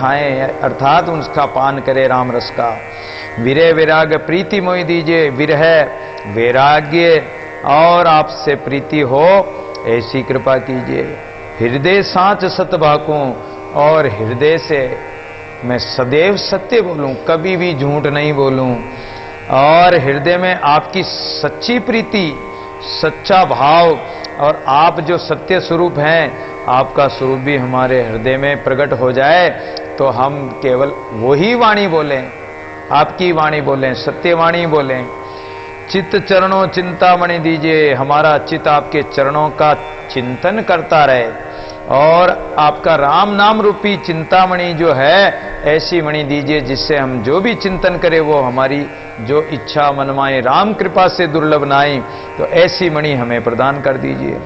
खाएं, अर्थात उसका पान करें राम रस का। विरह विराग प्रीति मोहि दीजिए, विरह वैराग्य और आपसे प्रीति हो ऐसी कृपा कीजिए। हृदय सांच सत भाकूं, और हृदय से मैं सदैव सत्य बोलूं, कभी भी झूठ नहीं बोलूं, और हृदय में आपकी सच्ची प्रीति, सच्चा भाव, और आप जो सत्य स्वरूप हैं आपका स्वरूप भी हमारे हृदय में प्रकट हो जाए तो हम केवल वही वाणी बोलें, आपकी वाणी बोलें, सत्यवाणी बोलें। चित्त चरणों चिंतामणि दीजिए, हमारा चित्त आपके चरणों का चिंतन करता रहे, और आपका राम नाम रूपी चिंतामणि जो है ऐसी मणि दीजिए जिससे हम जो भी चिंतन करें वो हमारी जो इच्छा मनमाए राम कृपा से दुर्लभ नाई, तो ऐसी मणि हमें प्रदान कर दीजिए।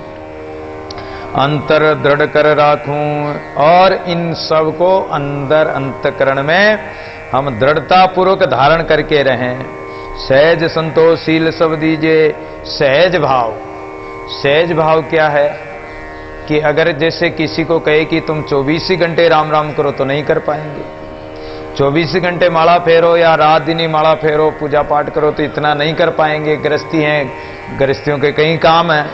अंतर दृढ़ कर राखूं, और इन सब को अंदर अंतकरण में हम दृढ़ता पूर्वक धारण करके रहें। सहज संतोषशील सब दीजिए, सहज भाव। सहज भाव क्या है कि अगर जैसे किसी को कहे कि तुम 24 ही घंटे राम राम करो तो नहीं कर पाएंगे, 24 घंटे माला फेरो या रात दिन ही माला फेरो, पूजा पाठ करो तो इतना नहीं कर पाएंगे, गृहस्थी हैं, गृहस्थियों के कई काम हैं।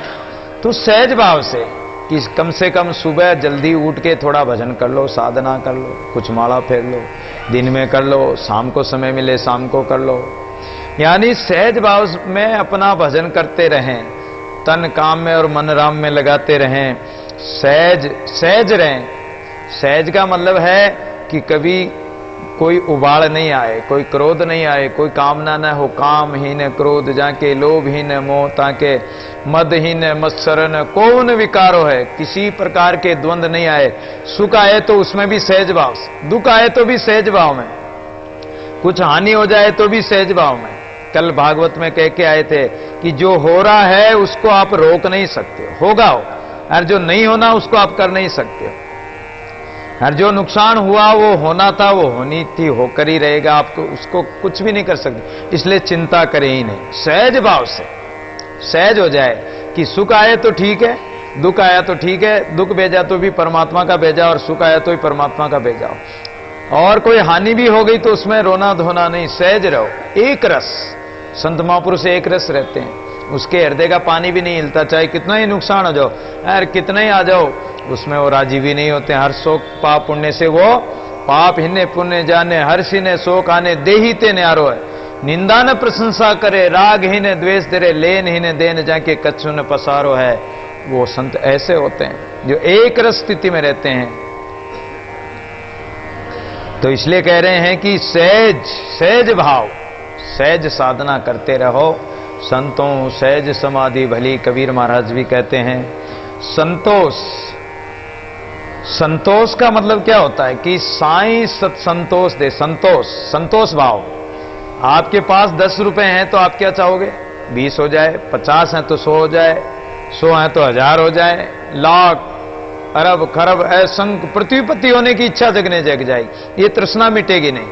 तो सहज भाव से कि कम से कम सुबह जल्दी उठ के थोड़ा भजन कर लो, साधना कर लो, कुछ माला फेर लो, दिन में कर लो, शाम को समय मिले शाम को कर लो, यानी सहज भाव में अपना भजन करते रहें, तन काम में और मन राम में लगाते रहें, सहज सहज रहें। सहज का मतलब है कि कभी कोई उबाल नहीं आए, कोई क्रोध नहीं आए, कोई कामना न हो, कामहीन क्रोध जाके, लोभहीन मोह ताके, मदहीन मत्सर न कौन विकारो है, किसी प्रकार के द्वंद नहीं आए। सुख आए तो उसमें भी सहज भाव से, दुख आए तो भी सहज भाव में, कुछ हानि हो जाए तो भी सहज भाव में। कल भागवत में कह के आए थे कि जो हो रहा है उसको आप रोक नहीं सकते, होगा हो, और जो नहीं होना उसको आप कर नहीं सकते हो। हर जो नुकसान हुआ वो होना था, वो होनी थी, होकर ही रहेगा, आपको उसको कुछ भी नहीं कर सकते, इसलिए चिंता करें ही नहीं। सहज भाव से सहज हो जाए कि सुख आए तो ठीक है, दुख आया तो ठीक है, दुख भेजा तो भी परमात्मा का भेजा और सुख आया तो भी परमात्मा का भेजा, और कोई हानि भी हो गई तो उसमें रोना धोना नहीं, सहज रहो। एक रस, संत महापुरुष एक रस रहते हैं, उसके हृदय का पानी भी नहीं हिलता, चाहे कितना ही नुकसान हो जाओ, यार कितना ही आ जाओ, उसमें वो राजी भी नहीं होते। हर शोक पाप पुण्य से वो पाप हिन्ने पुण्य जाने, हर्षि ने शोक आने देही ते न्यारो है। निंदा न प्रशंसा करे, राग ही ने द्वेष दे, लेन ही ने देन जाके कच्छु न पसारो है। वो संत ऐसे होते हैं जो एक रस स्थिति में रहते हैं। तो इसलिए कह रहे हैं कि सहज सहज भाव, सहज साधना करते रहो। संतों सहज समाधि भली, कबीर महाराज भी कहते हैं। संतोष, संतोष का मतलब क्या होता है कि साईं सत संतोष दे। संतोष, संतोष भाव। आपके पास 10 रुपए हैं तो आप क्या चाहोगे? 20 हो जाए, 50 हैं तो 100 हो जाए, 100 हैं तो 1000 हो जाए, लाख अरब खरब असंख्य पृथ्वीपति होने की इच्छा जगने जग जाएगी। ये तृष्णा मिटेगी नहीं।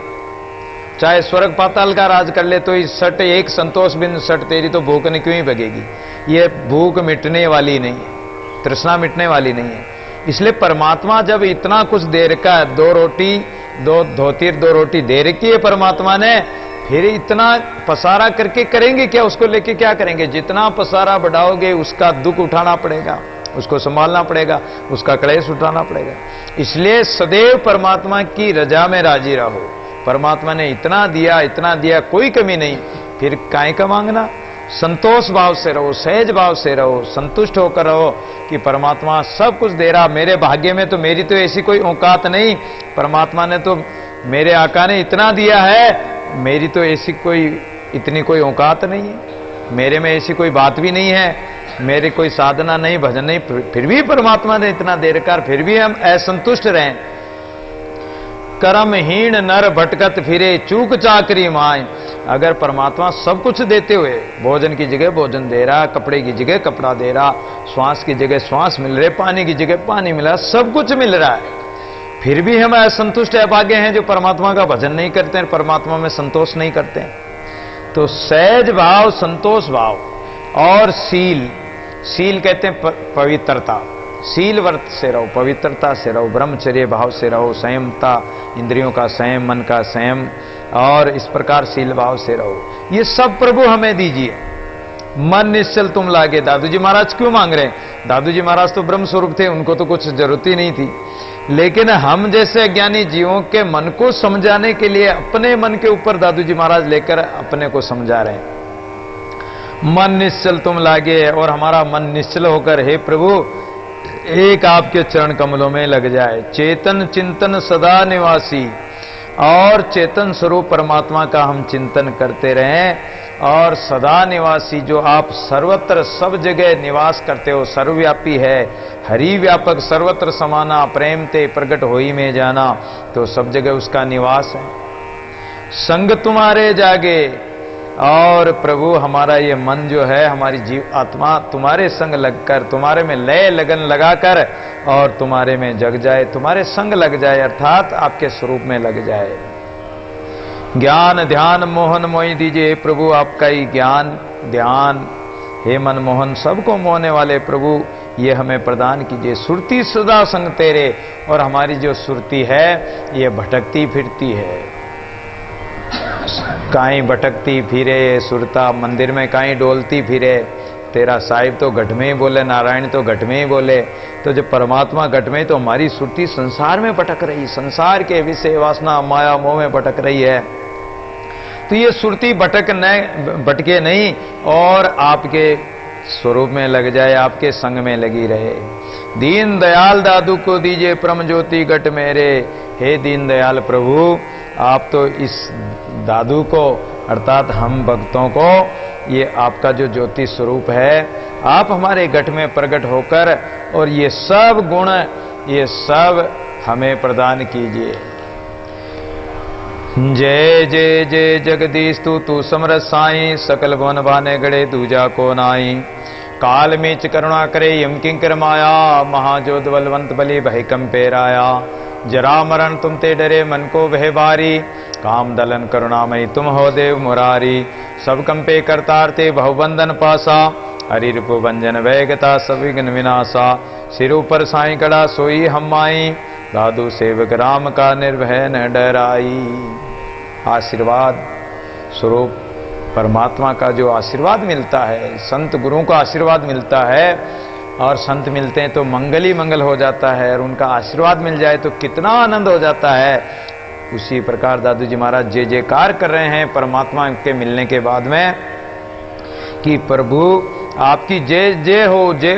चाहे स्वर्ग पाताल का राज कर ले तो इस सट एक संतोष बिन सट तेरी तो भूख नहीं क्यों ही भगेगी। ये भूख मिटने वाली नहीं है, तृष्णा मिटने वाली नहीं है। इसलिए परमात्मा जब इतना कुछ दे रखा है, 2 रोटी 2 धोती 2 रोटी दे रखी है परमात्मा ने, फिर इतना पसारा करके करेंगे क्या? उसको लेके क्या करेंगे? जितना पसारा बढ़ाओगे उसका दुख उठाना पड़ेगा, उसको संभालना पड़ेगा, उसका क्लेश उठाना पड़ेगा। इसलिए सदैव परमात्मा की रजा में राजी रहो। परमात्मा ने इतना दिया, कोई कमी नहीं, फिर काहे का मांगना। संतोष भाव से रहो, सहज भाव से रहो, संतुष्ट होकर रहो कि परमात्मा सब कुछ दे रहा। मेरे भाग्य में तो मेरी तो ऐसी कोई औकात नहीं, परमात्मा ने तो मेरे आका ने इतना दिया है, मेरी तो ऐसी कोई इतनी कोई औकात नहीं है, मेरे में ऐसी कोई बात भी नहीं है, मेरे कोई साधना नहीं, भजन नहीं, फिर भी परमात्मा ने इतना दे रखा, फिर भी हम असंतुष्ट रहें। कर्महीन नर भटकत फिरे, चूक चाकरी माए। अगर परमात्मा सब कुछ देते हुए, भोजन की जगह भोजन दे रहा, कपड़े की जगह कपड़ा दे रहा, श्वास की जगह श्वास मिल रहे, पानी की जगह पानी मिल रहा, सब कुछ मिल रहा है, फिर भी हम असंतुष्ट अभागे हैं जो परमात्मा का भजन नहीं करते हैं, परमात्मा में संतोष नहीं करते हैं। तो सहज भाव, संतोष भाव और शील, शील कहते हैं पवित्रता। शील व्रत से रहो, पवित्रता से रहो, ब्रह्मचर्य भाव से रहो, संयमता, इंद्रियों का संयम, मन का संयम, और इस प्रकार शील भाव से रहो। ये सब प्रभु हमें दीजिए। मन निश्चल तुम लागे। दादू जी महाराज क्यों मांग रहे हैं? दादू जी महाराज तो ब्रह्म स्वरूप थे, उनको तो कुछ जरूरत ही नहीं थी, लेकिन हम जैसे अज्ञानी जीवों के मन को समझाने के लिए अपने मन के ऊपर दादू जी महाराज लेकर अपने को समझा रहे हैं। मन निश्चल तुम लागे, और हमारा मन निश्चल होकर हे प्रभु एक आपके चरण कमलों में लग जाए। चेतन चिंतन सदा निवासी, और चेतन स्वरूप परमात्मा का हम चिंतन करते रहें, और सदा निवासी जो आप सर्वत्र सब जगह निवास करते हो, सर्वव्यापी है, हरि व्यापक सर्वत्र समाना, प्रेम ते प्रगट होई में जाना, तो सब जगह उसका निवास है। संग तुम्हारे जागे, और प्रभु हमारा ये मन जो है, हमारी जीव आत्मा तुम्हारे संग लगकर, तुम्हारे में लय लगन लगाकर और तुम्हारे में जग जाए, तुम्हारे संग लग जाए, अर्थात आपके स्वरूप में लग जाए। ज्ञान ध्यान मोहन मोहि दीजिए प्रभु, आपका ही ज्ञान ध्यान हे मनमोहन सबको मोहने वाले प्रभु ये हमें प्रदान कीजिए। सुरती सदा संग तेरे, और हमारी जो सुरती है ये भटकती फिरती है, काई भटकती फिरे सुरता, मंदिर में काई डोलती फिरे। तेरा साहिब तो घट में ही बोले, नारायण तो घट में ही बोले, तो जब परमात्मा घट में, तो हमारी सुरती संसार में भटक रही, संसार के विषय वासना माया मोह में भटक रही है। तो ये सुरती भटके नहीं, और आपके स्वरूप में लग जाए, आपके संग में लगी रहे। दीन दयाल दादू को दीजिए परम ज्योति घट मेरे, हे दीन दयाल प्रभु आप तो इस दादू को, अर्थात हम भक्तों को, ये आपका जो ज्योति स्वरूप है, आप हमारे घट में प्रकट होकर और ये सब गुण, ये सब हमें प्रदान कीजिए। जय जय जय जगदीश तू समरस साई, सकल भवन भाने गड़े दूजा को नाई। काल मीच करुणा करे यम किंकर माया, महाजोत बलवंत बलि भय कंपे राया। जरा मरण तुम ते डरे मन को वह बारी, काम दलन करुणामयी तुम हो देव मुरारी। सब कंपे करतार ते बहुबंधन पासा, हरि रूप भंजन वैगता सब विघ्न विनाशा। सिर ऊपर साई कड़ा सोई हम माई, दादू सेवक राम का निर्भय न डराई। आशीर्वाद स्वरूप परमात्मा का जो आशीर्वाद मिलता है, संत गुरुओं का आशीर्वाद मिलता है, और संत मिलते हैं तो मंगल ही मंगल हो जाता है, और उनका आशीर्वाद मिल जाए तो कितना आनंद हो जाता है। उसी प्रकार दादू जी महाराज जय जयकार कर रहे हैं परमात्मा के मिलने के बाद में, कि प्रभु आपकी जय जय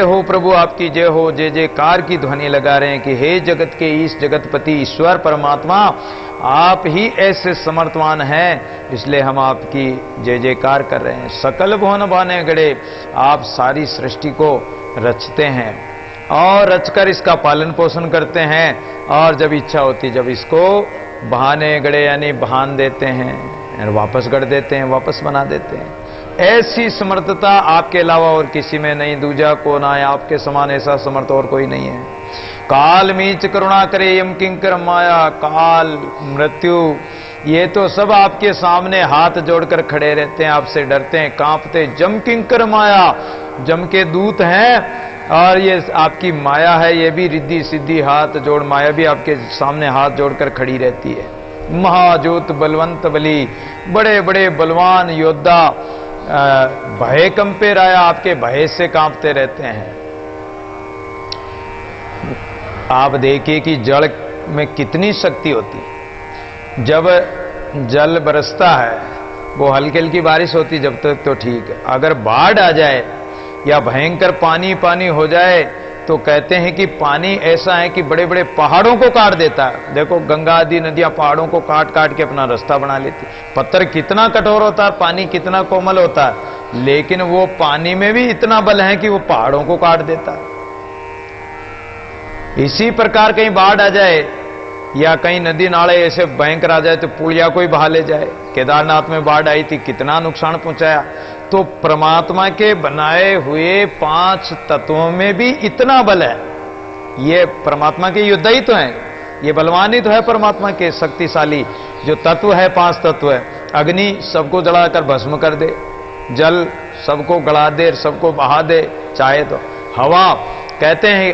हो प्रभु आपकी जय हो, जय जयकार की ध्वनि लगा रहे हैं कि हे जगत के ईश जगतपति ईश्वर परमात्मा, आप ही ऐसे समर्थवान हैं, इसलिए हम आपकी जय जयकार कर रहे हैं। सकल भुवन भाने गड़े, आप सारी सृष्टि को रचते हैं और रचकर इसका पालन पोषण करते हैं, और जब इच्छा होती जब इसको बहाने गड़े यानी बहान देते हैं, वापस गढ़ देते हैं, वापस बना देते हैं। ऐसी समर्थता आपके अलावा और किसी में नहीं, दूजा को ना है, आपके समान ऐसा समर्थ और कोई नहीं है। काल मीच करुणा करे यम किंकर माया, काल मृत्यु ये तो सब आपके सामने हाथ जोड़कर खड़े रहते हैं, आपसे डरते हैं, कांपते। जम किंकर माया, जम के दूत हैं, और ये आपकी माया है, ये भी रिद्धि सिद्धि हाथ जोड़ माया भी आपके सामने हाथ जोड़कर खड़ी रहती है। महाजोत बलवंत बली, बड़े बड़े बलवान योद्धा भय कंपे राया, आपके भय से कांपते रहते हैं। आप देखिए कि जल में कितनी शक्ति होती है। जब जल बरसता है, वो हल्की हल्की बारिश होती जब तक तो ठीक है, अगर बाढ़ आ जाए या भयंकर पानी पानी हो जाए तो कहते हैं कि पानी ऐसा है कि बड़े बड़े पहाड़ों को काट देता है। देखो गंगा आदि नदियां पहाड़ों को काट काट के अपना रास्ता बना लेती। पत्थर कितना कठोर होता है, पानी कितना कोमल होता है, लेकिन वो पानी में भी इतना बल है कि वो पहाड़ों को काट देता है। इसी प्रकार कहीं बाढ़ आ जाए या कहीं नदी नाले ऐसे भयंकर आ जाए तो पुलिया कोई बहा ले जाए। केदारनाथ में बाढ़ आई थी, कितना नुकसान पहुंचाया। तो परमात्मा के बनाए हुए 5 तत्वों में भी इतना बल है। ये परमात्मा के योद्धा ही तो हैं, ये बलवान ही तो है परमात्मा के, शक्तिशाली जो तत्व है। 5 तत्व है। अग्नि सबको जलाकर भस्म कर दे, जल सबको गला दे, सबको बहा दे चाहे तो। हवा कहते हैं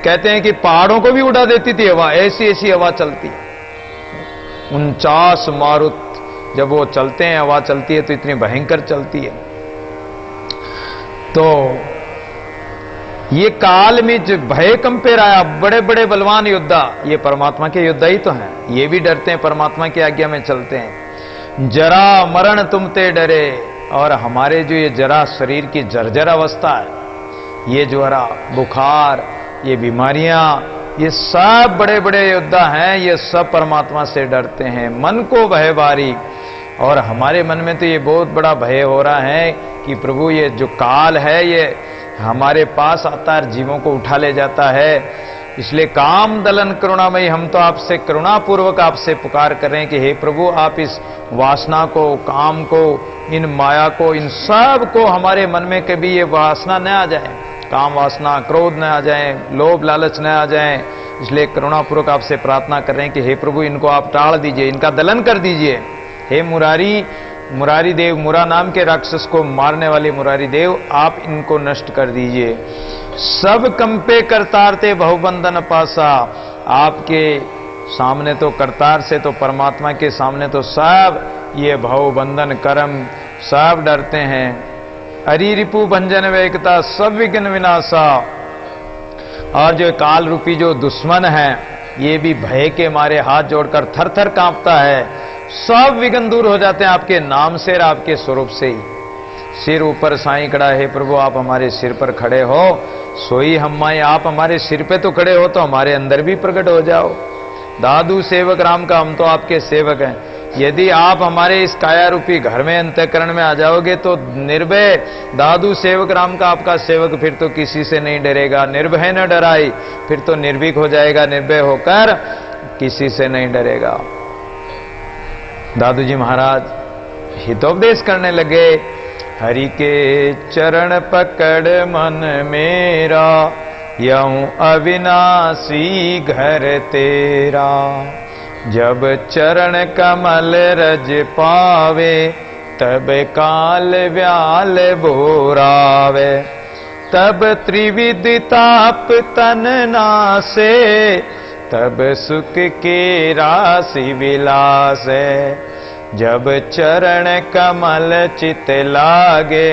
कहते हैं कि पहाड़ों को भी उड़ा देती थी हवा, ऐसी ऐसी हवा चलती। 49 मारुत जब वो चलते हैं, हवा चलती है तो इतनी भयंकर चलती है। तो ये काल में जो भय कंपे रहा, बड़े बड़े बलवान योद्धा, ये परमात्मा के योद्धा ही तो हैं, ये भी डरते हैं, परमात्मा की आज्ञा में चलते हैं। जरा मरण तुम ते डरे, और हमारे जो ये जरा शरीर की जर्जर अवस्था है, ये ज्वरा, बुखार, ये बीमारियां, ये सब बड़े बड़े योद्धा हैं, ये सब परमात्मा से डरते हैं। मन को भय बारी, और हमारे मन में तो ये बहुत बड़ा भय हो रहा है कि प्रभु ये जो काल है ये हमारे पास आता है, जीवों को उठा ले जाता है। इसलिए काम दलन करुणामयी, हम तो आपसे करुणापूर्वक आपसे पुकार कर रहे हैं कि हे प्रभु, आप इस वासना को, काम को, इन माया को, इन सब को हमारे मन में कभी ये वासना न आ जाए, काम वासना, क्रोध न आ जाए, लोभ लालच न आ जाए। इसलिए करुणापूर्वक आपसे प्रार्थना कर रहे हैं कि हे प्रभु, इनको आप टाल दीजिए, इनका दलन कर दीजिए। हे मुरारी, मुरारी देव, मुरा नाम के राक्षस को मारने वाले मुरारी देव, आप इनको नष्ट कर दीजिए। सब कंपे करतार ते बहुबंधन पासा, आपके सामने तो करतार से तो परमात्मा के सामने तो सब ये भवबंधन कर्म सब डरते हैं। अरि रिपु भंजन वेकता, सब विघ्न विनाशा, और जो काल रूपी जो दुश्मन है, ये भी भय के मारे हाथ जोड़कर थर थर कांपता है। सब विघ्न दूर हो जाते हैं आपके नाम से और आपके स्वरूप से ही। सिर ऊपर साईं खड़ा है, प्रभु आप हमारे सिर पर खड़े हो, सोई हमाई, आप हमारे सिर पे तो खड़े हो तो हमारे अंदर भी प्रकट हो जाओ। दादू सेवक राम का, हम तो आपके सेवक हैं। यदि आप हमारे इस काया रूपी घर में अंतःकरण में आ जाओगे तो निर्भय दादू सेवक राम का, आपका सेवक फिर तो किसी से नहीं डरेगा। निर्भय न डराई, फिर तो निर्भीक हो जाएगा, निर्भय होकर किसी से नहीं डरेगा। दादू जी महाराज हितोपदेश करने लगे। हरि के चरण पकड़ मन मेरा, यूं अविनाशी घर तेरा। जब चरण कमल रज पावे, तब काल व्याल बोरावे। तब त्रिविध ताप तन नासे, तब सुख के राशि विलासे। जब चरण कमल चित लागे,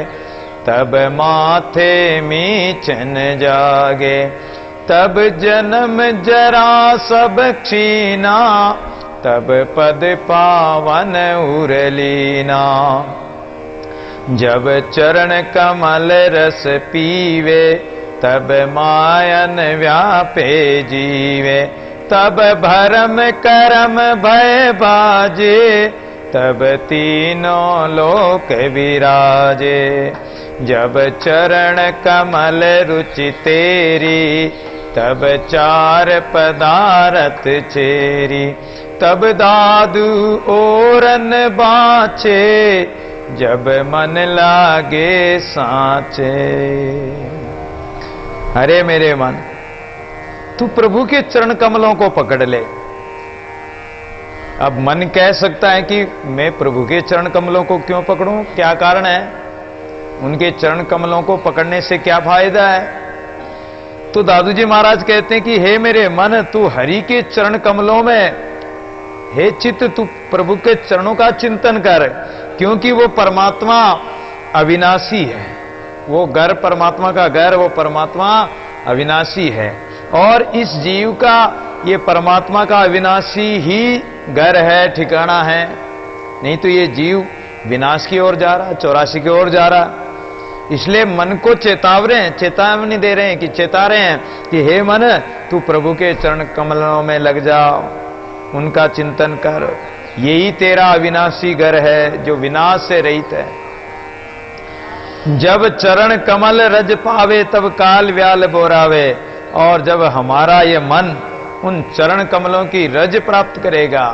तब माथे मीचन जागे। तब जन्म जरा सब क्षीणा, तब पद पावन उरलीना। जब चरण कमल रस पीवे, तब मायन व्यापे जीवे। तब भरम करम भय बाजे, तब तीनों लोक विराजे। जब चरण कमल रुचि तेरी, तब चार पदारथ चेरी। तब दादू ओरन बाछे, जब मन लागे सांचे। अरे मेरे मन, तू प्रभु के चरण कमलों को पकड़ ले। अब मन कह सकता है कि मैं प्रभु के चरण कमलों को क्यों पकड़ूं, क्या कारण है, उनके चरण कमलों को पकड़ने से क्या फायदा है। तो दादू जी महाराज कहते हैं कि हे मेरे मन, तू हरि के चरण कमलों में, हे चित्त, तू प्रभु के चरणों का चिंतन कर, क्योंकि वो परमात्मा अविनाशी है। वो घर परमात्मा का घर, वो परमात्मा अविनाशी है। और इस जीव का, ये परमात्मा का अविनाशी ही घर है, ठिकाना है। नहीं तो ये जीव विनाश की ओर जा रहा, 84 की ओर जा रहा। इसलिए मन को चेतावनी दे रहे हैं कि चेता रहे हैं कि हे मन, तू प्रभु के चरण कमलों में लग जा, उनका चिंतन कर। यही तेरा अविनाशी घर है जो विनाश से रहित है। जब चरण कमल रज पावे, तब काल व्याल बोरावे। और जब हमारा ये मन उन चरण कमलों की रज प्राप्त करेगा,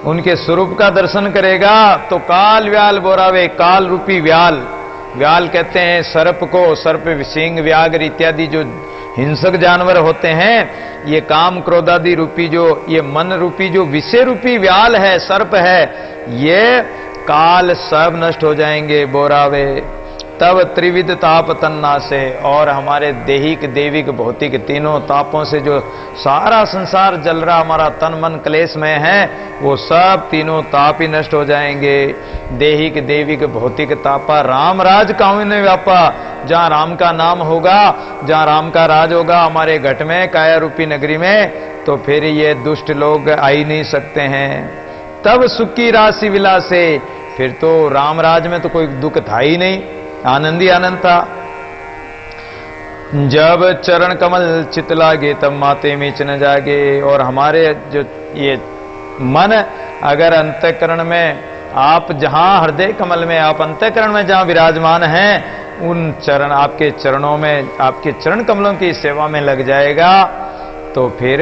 उनके स्वरूप का दर्शन करेगा, तो काल व्याल बोरावे। काल रूपी व्याल, व्याल कहते हैं सर्प को, सर्प सिंह व्याघ्र इत्यादि जो हिंसक जानवर होते हैं, ये काम क्रोधादि रूपी जो ये मन रूपी जो विषय रूपी व्याल है, सर्प है, ये काल सब नष्ट हो जाएंगे, बोरावे। तब त्रिविध ताप तन्ना से, और हमारे देहिक देविक भौतिक तीनों तापों से जो सारा संसार जल रहा हमारा तन मन क्लेश में है, वो सब तीनों ताप ही नष्ट हो जाएंगे। देहिक देविक भौतिक तापा राम राज काउन ने व्यापा, जहां राम का नाम होगा, जहां राम का राज होगा हमारे घट में काया रूपी नगरी में, तो फिर ये दुष्ट लोग आ ही नहीं सकते हैं। तब सुखी राशि विलासे, फिर तो राम राज में तो कोई दुख था ही नहीं, आनंद ही आनंद था। जब चरण कमल चित लागे तब माते मीच न जागे, और हमारे जो ये मन अगर अंतःकरण में आप जहां हृदय कमल में आप अंतःकरण में जहां विराजमान हैं, उन चरण आपके चरणों में आपके चरण कमलों की सेवा में लग जाएगा, तो फिर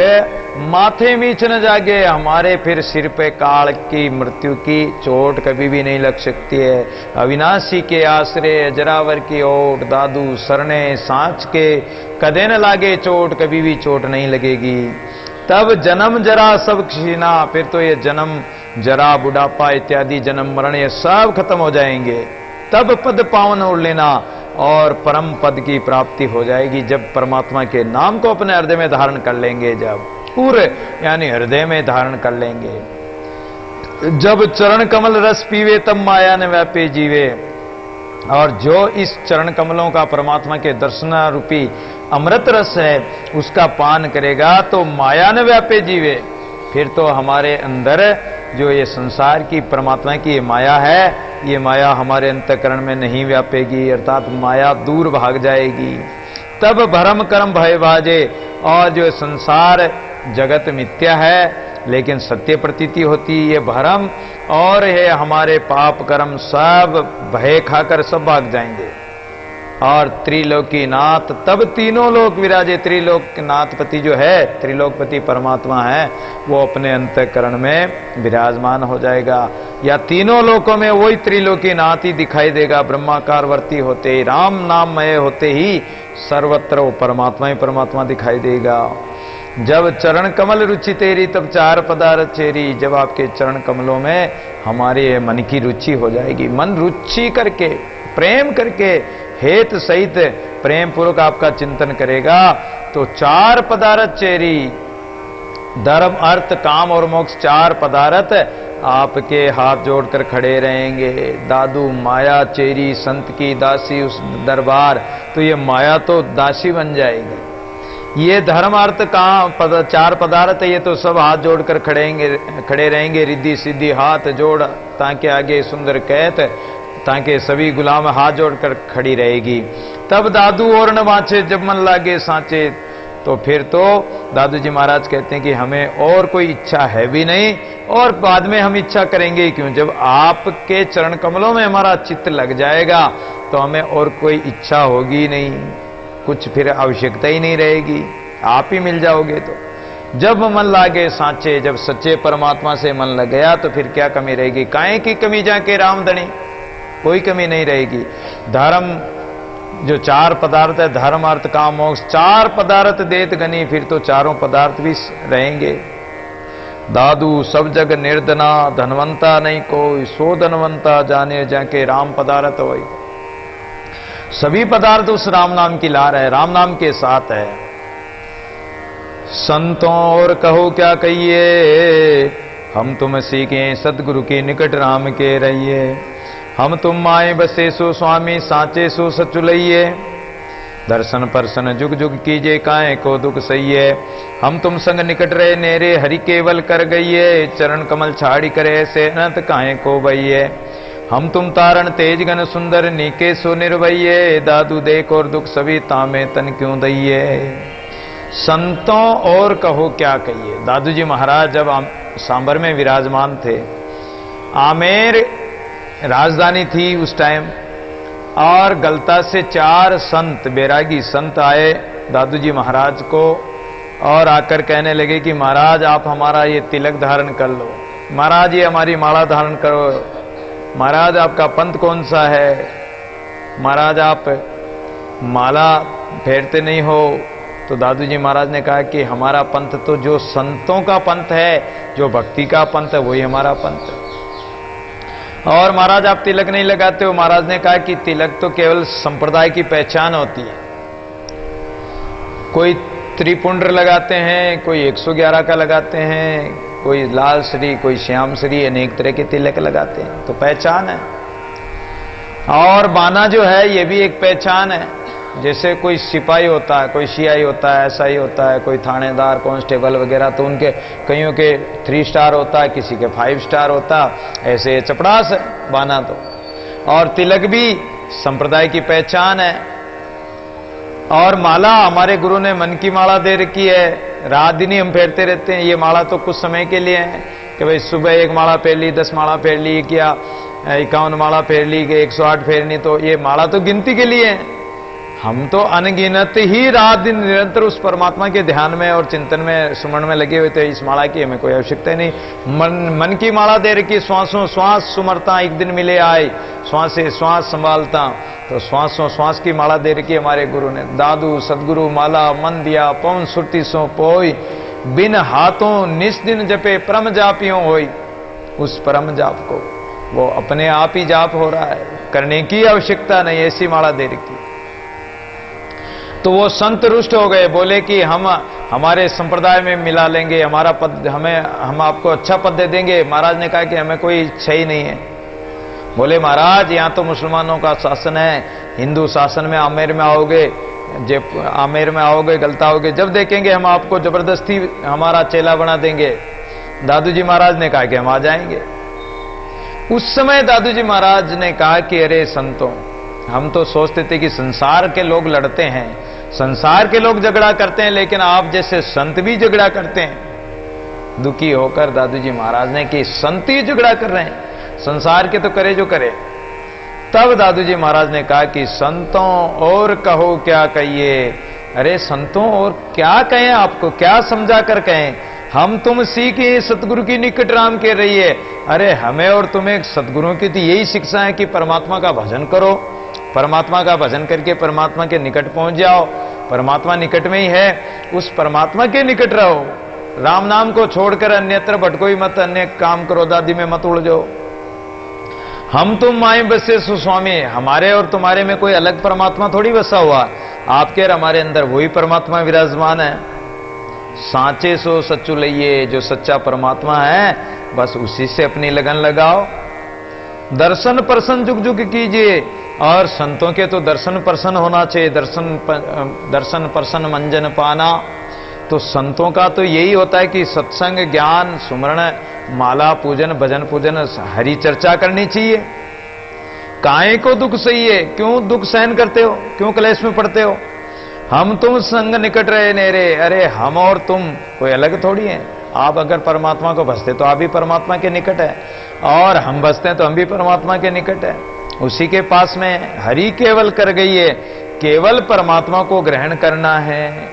माथे मीच न जागे, हमारे फिर सिर पे काल की मृत्यु की चोट कभी भी नहीं लग सकती है। अविनाशी के आश्रय जरावर की ओट, दादू सरने सांच के कदे न लागे चोट, कभी भी चोट नहीं लगेगी। तब जन्म जरा सब क्षीणा, फिर तो ये जन्म जरा बुढ़ापा इत्यादि जन्म मरण ये सब खत्म हो जाएंगे। तब पद पावन हो लेना, और परम पद की प्राप्ति हो जाएगी जब परमात्मा के नाम को अपने हृदय में धारण कर लेंगे, जब पूरे यानी हृदय में धारण कर लेंगे। जब चरण कमल रस पीवे तब माया न व्यापे जीवे, और जो इस चरण कमलों का परमात्मा के दर्शन रूपी अमृत रस है उसका पान करेगा तो माया न व्यापे जीवे, फिर तो हमारे अंदर जो ये संसार की परमात्मा की ये माया है, ये माया हमारे अंतःकरण में नहीं व्यापेगी, अर्थात माया दूर भाग जाएगी। तब भरम कर्म भय बाजे, और जो संसार जगत मिथ्या है लेकिन सत्य प्रतीति होती, ये भरम और ये हमारे पाप कर्म सब भय खाकर सब भाग जाएंगे। और त्रिलोकी नाथ, तब तीनों लोक विराजे, त्रिलोक नाथपति जो है त्रिलोकपति परमात्मा है, वो अपने अंतःकरण में विराजमान हो जाएगा, या तीनों लोकों में वही त्रिलोकी नाथ ही दिखाई देगा। ब्रह्माकार वर्ती होते ही, राम नाममय होते ही सर्वत्र वो परमात्मा ही परमात्मा दिखाई देगा। जब चरण कमल रुचि तेरी तब चार पदार्थ चेरी, जब आपके चरण कमलों में हमारे मन की रुचि हो जाएगी, मन रुचि करके प्रेम करके हेत सहित प्रेम पूर्वक आपका चिंतन करेगा, तो चार पदार्थ चेरी, धर्म अर्थ काम और मोक्ष चार पदार्थ आपके हाथ जोड़कर खड़े रहेंगे। दादू माया चेरी संत की दासी उस दरबार, तो ये माया तो दासी बन जाएगी। ये धर्म अर्थ काम चार पदार्थ ये तो सब हाथ जोड़कर खड़े रहेंगे, रिद्धि सिद्धि हाथ जोड़ ताकि आगे सुंदर कहत, ताकि सभी गुलाम हाथ जोड़कर खड़ी रहेगी। तब दादू और न बाँचे जब मन लागे सांचे, तो फिर तो दादू जी महाराज कहते हैं कि हमें और कोई इच्छा है भी नहीं, और बाद में हम इच्छा करेंगे क्यों, जब आपके चरण कमलों में हमारा चित्त लग जाएगा तो हमें और कोई इच्छा होगी नहीं, कुछ फिर आवश्यकता ही नहीं रहेगी, आप ही मिल जाओगे। तो जब मन लागे सांचे, जब सच्चे परमात्मा से मन लग गया तो फिर क्या कमी रहेगी, काहे की कमी जाके रामधनी, कोई कमी नहीं रहेगी। धर्म जो चार पदार्थ है, धर्म अर्थ काम मोक्ष चार पदार्थ देत गनी, फिर तो चारों पदार्थ भी रहेंगे। दादू सब जग निर्धना, धनवंता नहीं कोई, सो धनवंता जाने जाके राम पदार्थ होई। सभी पदार्थ उस राम नाम की लार है, राम नाम के साथ है। संतों और कहो क्या कहिए, हम तुम सीखे सदगुरु के निकट राम के रहिए। हम तुम आए बसे सो स्वामी साचे सो सचुलइये, दर्शन परसन जुग जुग कीजे काहे को दुख सहिए। हम तुम संग निकट रहे नेरे हरि केवल कर गइये, चरण कमल छाड़ी करे से अनंत काहे को बइये। हम तुम तारण तेज गण सुंदर नीके सो निर्भइये, दादू देख और दुख सभी तामे तन क्यों दइये। संतों और कहो क्या कहिए, दादू जी महाराज जब सांबर में विराजमान थे, आमेर राजधानी थी उस टाइम, और गलता से चार संत बैरागी संत आए दादू जी महाराज को और आकर कहने लगे कि महाराज आप हमारा ये तिलक धारण कर लो, महाराज ये हमारी माला धारण करो, महाराज आपका पंथ कौन सा है, महाराज आप माला फेरते नहीं हो। तो दादू जी महाराज ने कहा कि हमारा पंथ तो जो संतों का पंथ है, जो भक्ति का पंथ है, वही हमारा पंथ है। और महाराज आप तिलक नहीं लगाते हो। महाराज ने कहा कि तिलक तो केवल संप्रदाय की पहचान होती है। कोई त्रिपुंड्र लगाते हैं, कोई 111 का लगाते हैं, कोई लाल श्री, कोई श्याम श्री, अनेक तरह के तिलक लगाते हैं, तो पहचान है। और बाना जो है ये भी एक पहचान है। जैसे कोई सिपाही होता है, कोई सीआई होता है, एसआई होता है, कोई थानेदार, कांस्टेबल वगैरह, तो उनके कईयों के 3 स्टार होता है, किसी के 5 स्टार होता, ऐसे चपड़ास है बाना तो। और तिलक भी संप्रदाय की पहचान है। और माला हमारे गुरु ने मन की माला दे रखी है, रात दिन ही हम फेरते रहते हैं। ये माला तो कुछ समय के लिए है कि भाई सुबह 1 माला फेर ली, 10 माला फेर ली, क्या 51 माला फेर ली, कि 108 फेरनी, तो ये माला तो गिनती के लिए है। हम तो अनगिनत ही रात दिन निरंतर उस परमात्मा के ध्यान में और चिंतन में, सुमरण में लगे हुए थे। इस माला की हमें कोई आवश्यकता नहीं। मन की माला दे रखी, श्वासों श्वास सुमरता एक दिन मिले आए, श्वास से श्वास संभालता, तो श्वासों श्वास की माला दे रखी हमारे गुरु ने। दादू सदगुरु माला मन दिया, पवन सुरती सो पोई, बिन हाथों निस दिन जपे परम जापियों होई। उस परम जाप को वो अपने आप ही जाप हो रहा है, करने की आवश्यकता नहीं, ऐसी माला दे रखी। तो वो संत रुष्ट हो गए, बोले कि हम हमारे संप्रदाय में मिला लेंगे, हमारा पद हम आपको अच्छा पद दे देंगे। महाराज ने कहा कि हमें कोई इच्छा ही नहीं है। बोले महाराज यहाँ तो मुसलमानों का शासन है, हिंदू शासन में आमेर में आओगे, जब आमेर में आओगे गलता होगे, जब देखेंगे हम आपको जबरदस्ती हमारा चेला बना देंगे। दादू जी महाराज ने कहा कि हम आ जाएंगे। उस समय दादू जी महाराज ने कहा कि अरे संतों, हम तो सोचते थे कि संसार के लोग लड़ते हैं, संसार के लोग झगड़ा करते हैं, लेकिन आप जैसे संत भी झगड़ा करते हैं। दुखी होकर दादू जी महाराज ने कि संत ही झगड़ा कर रहे हैं, संसार के तो करे जो करे। तब दादू जी महाराज ने कहा कि संतों और कहो क्या कहिए। अरे संतों और क्या कहें, आपको क्या समझा कर कहें, हम तुम सीखे सतगुरु की निकट राम कह रही है। अरे हमें और तुम्हें सतगुरुओं की तो यही शिक्षा है कि परमात्मा का भजन करो, परमात्मा का भजन करके परमात्मा के निकट पहुंच जाओ। परमात्मा निकट में ही है, उस परमात्मा के निकट रहो। राम नाम को छोड़कर अन्यत्र भटको ही मत, अन्य काम करो दादी में मत उड़ जाओ। हम तुम माए बसे सुस्वामी, हमारे और तुम्हारे में कोई अलग परमात्मा थोड़ी बसा हुआ, आपके और हमारे अंदर वही परमात्मा विराजमान है। सांचे सो सच्चू लइए, जो सच्चा परमात्मा है बस उसी से अपनी लगन लगाओ। दर्शन प्रसन्न जुग जुग कीजिए, और संतों के तो दर्शन प्रसन्न होना चाहिए, दर्शन प्रसन्न मंजन पाना। तो संतों का तो यही होता है कि सत्संग, ज्ञान, सुमरण, माला पूजन, भजन पूजन, हरि चर्चा करनी चाहिए। काहे को दुख सही है, क्यों दुख सहन करते हो, क्यों क्लेश में पड़ते हो। हम तुम संग निकट रहे नेरे, अरे हम और तुम कोई अलग थोड़ी हैं। आप अगर परमात्मा को भजते तो आप भी परमात्मा के निकट है, और हम भजते हैं तो हम भी परमात्मा के निकट है। उसी के पास में हरि केवल कर गई है, केवल परमात्मा को ग्रहण करना है।